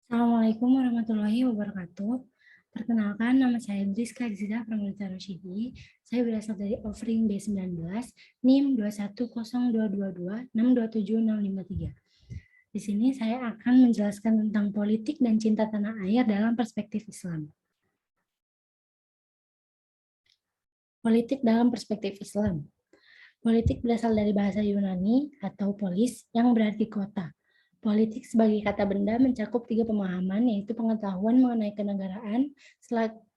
Assalamualaikum warahmatullahi wabarakatuh. Perkenalkan, nama saya Driska Gizida Pramudita Rosyidi. Saya berasal dari Offering B19, NIM 21022262763. Di sini saya akan menjelaskan tentang politik dan cinta tanah air dalam perspektif Islam. Politik dalam perspektif Islam. Politik berasal dari bahasa Yunani atau polis yang berarti kota. Politik sebagai kata benda mencakup tiga pemahaman, yaitu pengetahuan mengenai kenegaraan,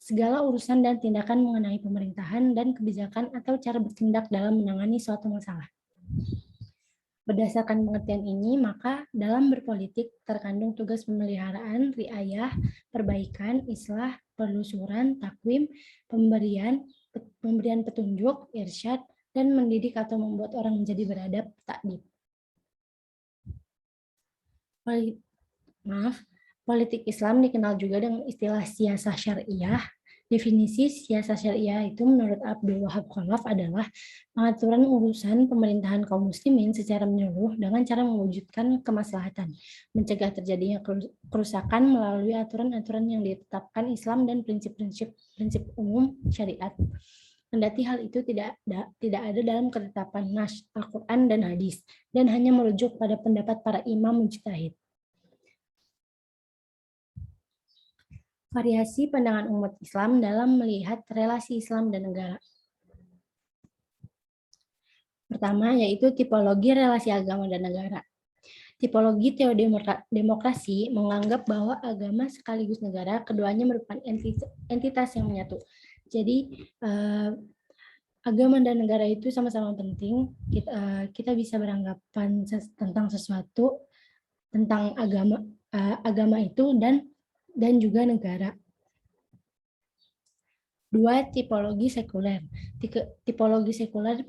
segala urusan dan tindakan mengenai pemerintahan dan kebijakan atau cara bertindak dalam menangani suatu masalah. Berdasarkan pengertian ini, maka dalam berpolitik terkandung tugas pemeliharaan, riayah, perbaikan, islah, penelusuran, takwim, pemberian petunjuk, irsyad, dan mendidik atau membuat orang menjadi beradab, takdib. Politik Islam dikenal juga dengan istilah siasah syariah. Definisi siasah syariah itu menurut Abdul Wahab Khalaf adalah pengaturan urusan pemerintahan kaum muslimin secara menyeluruh dengan cara mewujudkan kemaslahatan, mencegah terjadinya kerusakan melalui aturan-aturan yang ditetapkan Islam dan prinsip-prinsip umum syariat. Kendati hal itu tidak ada dalam ketetapan Nas Al-Quran dan hadis, dan hanya merujuk pada pendapat para imam mujtahid. Variasi pandangan umat Islam dalam melihat relasi Islam dan negara. Pertama, yaitu tipologi relasi agama dan negara. Tipologi teodemokrasi menganggap bahwa agama sekaligus negara, keduanya merupakan entitas yang menyatu. Jadi, agama dan negara itu sama-sama penting. Kita bisa beranggapan tentang sesuatu, tentang agama itu dan juga negara. Dua, tipologi sekuler. Tipologi sekuler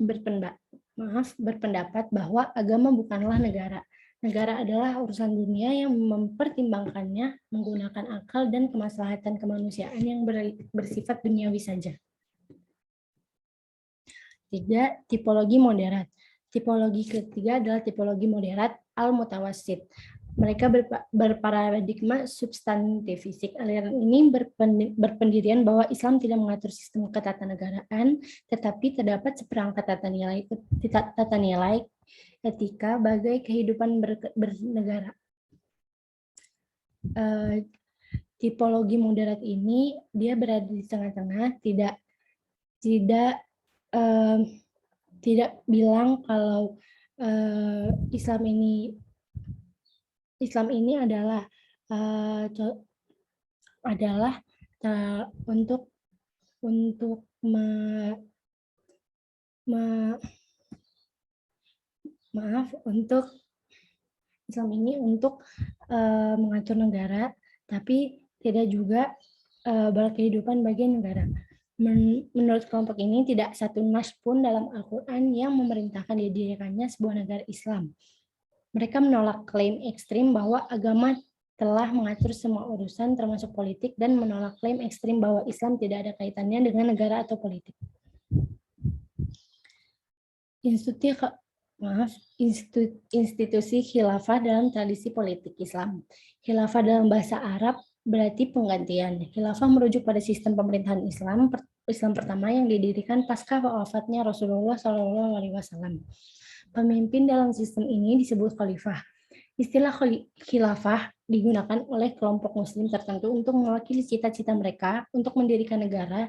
berpendapat bahwa agama bukanlah negara. Negara adalah urusan dunia yang mempertimbangkannya menggunakan akal dan kemaslahatan kemanusiaan yang bersifat duniawi saja. Tiga, tipologi moderat. Tipologi ketiga adalah tipologi moderat al-mutawassit. Mereka berparadigma substantifistik. Aliran ini berpendirian bahwa Islam tidak mengatur sistem ketatanegaraan, tetapi terdapat seperangkat tata nilai etika bagai kehidupan bernegara. Tipologi moderat ini dia berada di tengah-tengah, tidak bilang kalau Islam ini adalah untuk Islam ini untuk mengatur negara, tapi tidak juga berkehidupan bagi negara. Menurut kelompok ini, tidak satu nas pun dalam Al-Quran yang memerintahkan didirikannya sebuah negara Islam. Mereka menolak klaim ekstrim bahwa agama telah mengatur semua urusan termasuk politik, dan menolak klaim ekstrim bahwa Islam tidak ada kaitannya dengan negara atau politik. Institusi khilafah dalam tradisi politik Islam. Khilafah dalam bahasa Arab berarti penggantian. Khilafah merujuk pada sistem pemerintahan Islam pertama yang didirikan pasca wafatnya Rasulullah SAW. Pemimpin dalam sistem ini disebut khalifah. Istilah khilafah digunakan oleh kelompok muslim tertentu untuk mewakili cita-cita mereka untuk mendirikan negara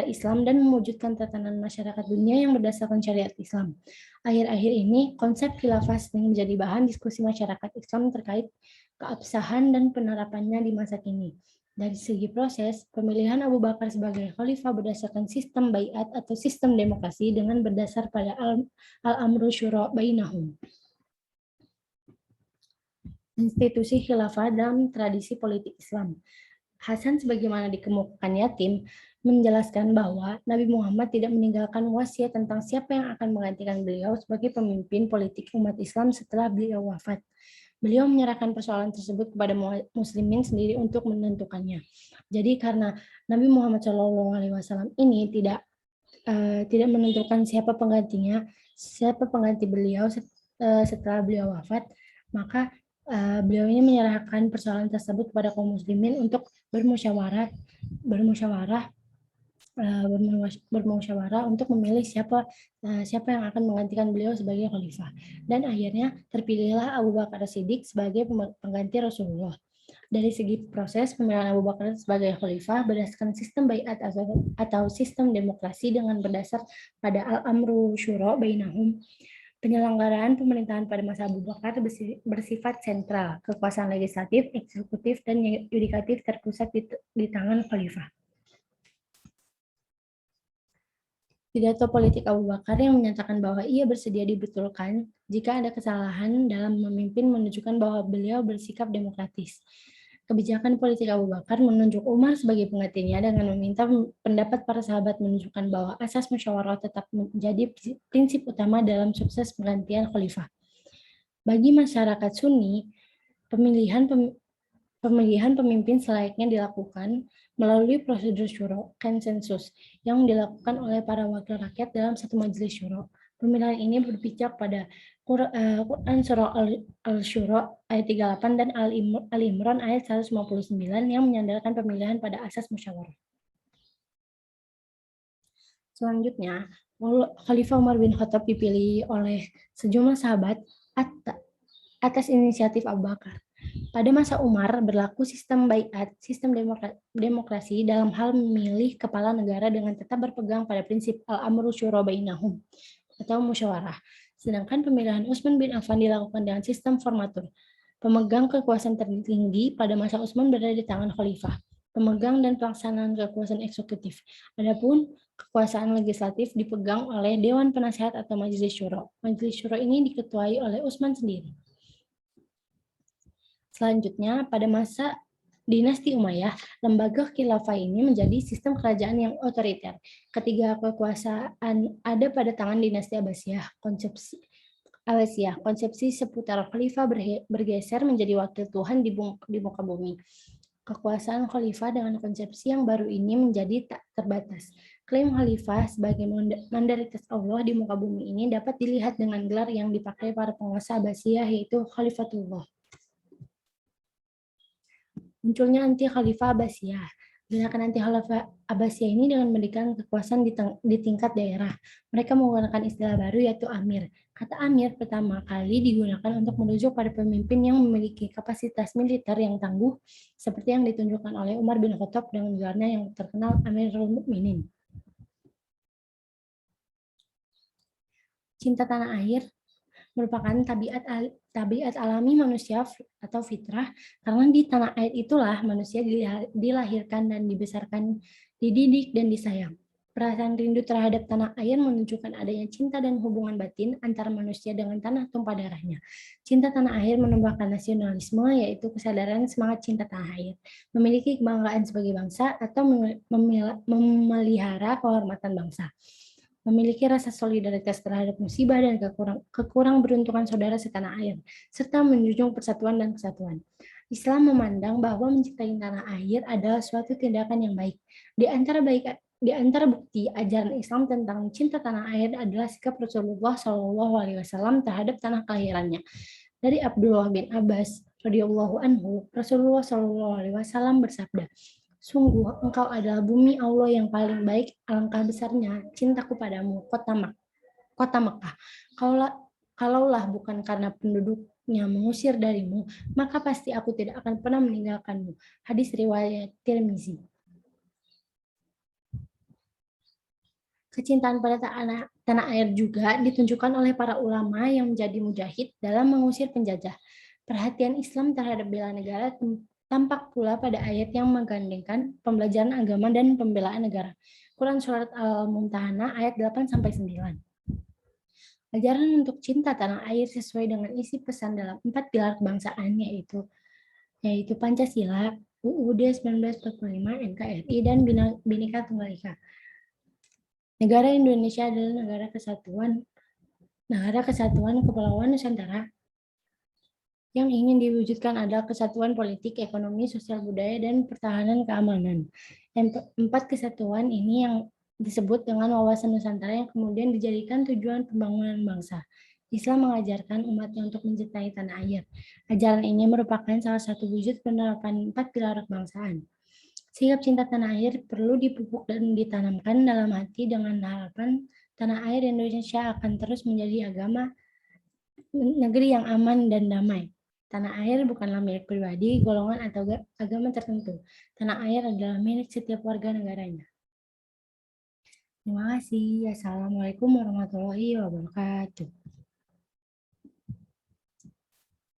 Islam dan mewujudkan tatanan masyarakat dunia yang berdasarkan syariat Islam. Akhir-akhir ini, konsep khilafah sering menjadi bahan diskusi masyarakat Islam terkait keabsahan dan penerapannya di masa kini. Dari segi proses, pemilihan Abu Bakar sebagai khalifah berdasarkan sistem baiat atau sistem demokrasi dengan berdasar pada al-amru syura bainahum. Institusi khilafah dalam tradisi politik Islam. Hasan sebagaimana dikemukakan Yatim menjelaskan bahwa Nabi Muhammad tidak meninggalkan wasiat tentang siapa yang akan menggantikan beliau sebagai pemimpin politik umat Islam setelah beliau wafat. Beliau menyerahkan persoalan tersebut kepada muslimin sendiri untuk menentukannya. Jadi karena Nabi Muhammad SAW ini tidak menentukan siapa pengganti beliau setelah beliau wafat, maka Beliau ini menyerahkan persoalan tersebut kepada kaum muslimin untuk bermusyawarah untuk memilih siapa yang akan menggantikan beliau sebagai khalifah. Dan akhirnya terpilihlah Abu Bakar Siddiq sebagai pengganti Rasulullah. Dari segi proses pemilihan Abu Bakar sebagai khalifah berdasarkan sistem baiat atau sistem demokrasi dengan berdasar pada al-amru syura bainahum. Penyelenggaraan pemerintahan pada masa Abu Bakar bersifat sentral. Kekuasaan legislatif, eksekutif, dan yudikatif terpusat di tangan khalifah. Pidato politik Abu Bakar yang menyatakan bahwa ia bersedia dibetulkan jika ada kesalahan dalam memimpin menunjukkan bahwa beliau bersikap demokratis. Kebijakan politik Abu Bakar menunjuk Umar sebagai penggantinya dengan meminta pendapat para sahabat menunjukkan bahwa asas musyawarah tetap menjadi prinsip utama dalam sukses penggantian khalifah. Bagi masyarakat Sunni, pemilihan pemimpin selayaknya dilakukan melalui prosedur syuro, konsensus, yang dilakukan oleh para wakil rakyat dalam satu majelis syuro. Pemilihan ini berpijak pada Quran Surah Al-Syuro ayat 38 dan Al-Imran ayat 159 yang menyandarkan pemilihan pada asas musyawarah. Selanjutnya, Khalifah Umar bin Khattab dipilih oleh sejumlah sahabat atas inisiatif Abu Bakar. Pada masa Umar berlaku sistem baiat, sistem demokrasi dalam hal memilih kepala negara dengan tetap berpegang pada prinsip al-amru syura bainahum atau musyawarah. Sedangkan pemilihan Utsman bin Affan dilakukan dengan sistem formatur. Pemegang kekuasaan tertinggi pada masa Utsman berada di tangan khalifah. Pemegang dan pelaksanaan kekuasaan eksekutif. Adapun kekuasaan legislatif dipegang oleh Dewan Penasehat atau Majelis Syuro. Majelis Syuro ini diketuai oleh Utsman sendiri. Selanjutnya, pada masa Dinasti Umayyah, lembaga khilafah ini menjadi sistem kerajaan yang otoriter. Ketiga kekuasaan ada pada tangan dinasti Abbasiyah. Konsepsi seputar khalifah bergeser menjadi wakil Tuhan di muka bumi. Kekuasaan khalifah dengan konsepsi yang baru ini menjadi tak terbatas. Klaim khalifah sebagai mandaritas Allah di muka bumi ini dapat dilihat dengan gelar yang dipakai para penguasa Abbasiyah, yaitu Khalifatullah. Munculnya anti-khalifah Abbasiyah. Gerakan anti-khalifah Abbasiyah ini dengan memberikan kekuasaan di tingkat daerah. Mereka menggunakan istilah baru yaitu amir. Kata amir pertama kali digunakan untuk merujuk pada pemimpin yang memiliki kapasitas militer yang tangguh, seperti yang ditunjukkan oleh Umar bin Khattab dengan gelarnya yang terkenal Amirul Mukminin. Cinta tanah air merupakan tabiat alami manusia atau fitrah, karena di tanah air itulah manusia dilahirkan dan dibesarkan, dididik dan disayang. Perasaan rindu terhadap tanah air menunjukkan adanya cinta dan hubungan batin antara manusia dengan tanah tumpah darahnya. Cinta tanah air menumbuhkan nasionalisme, yaitu kesadaran semangat cinta tanah air, memiliki kebanggaan sebagai bangsa atau memelihara kehormatan bangsa. Memiliki rasa solidaritas terhadap musibah dan kekurang beruntungan saudara setanah air, serta menjunjung persatuan dan kesatuan. Islam memandang bahwa mencintai tanah air adalah suatu tindakan yang baik. Di antara bukti ajaran Islam tentang cinta tanah air adalah sikap Rasulullah SAW terhadap tanah kelahirannya. Dari Abdullah bin Abbas radhiyallahu anhu, Rasulullah SAW bersabda, "Sungguh engkau adalah bumi Allah yang paling baik, alangkah besarnya cintaku padamu, kota Mekah. Kalaulah bukan karena penduduknya mengusir darimu, maka pasti aku tidak akan pernah meninggalkanmu." Hadis riwayat Tirmizi. Kecintaan pada tanah air juga ditunjukkan oleh para ulama yang menjadi mujahid dalam mengusir penjajah. Perhatian Islam terhadap bela negara tampak pula pada ayat yang menggandengkan pembelajaran agama dan pembelaan negara. Quran Surat Al-Mumtahanah ayat 8-9. Ajaran untuk cinta tanah air sesuai dengan isi pesan dalam 4 pilar kebangsaan yaitu Pancasila, UUD 1945, NKRI, dan Bhinneka Tunggal Ika. Negara Indonesia adalah negara kesatuan Kepulauan Nusantara. Yang ingin diwujudkan adalah kesatuan politik, ekonomi, sosial, budaya, dan pertahanan keamanan. Yang 4 kesatuan ini yang disebut dengan wawasan Nusantara yang kemudian dijadikan tujuan pembangunan bangsa. Islam mengajarkan umatnya untuk mencintai tanah air. Ajaran ini merupakan salah satu wujud penerapan 4 pilar kebangsaan. Sikap cinta tanah air perlu dipupuk dan ditanamkan dalam hati dengan harapan tanah air Indonesia akan terus menjadi negeri yang aman dan damai. Tanah air bukanlah milik pribadi, golongan atau agama tertentu. Tanah air adalah milik setiap warga negaranya. Terima kasih. Assalamualaikum warahmatullahi wabarakatuh.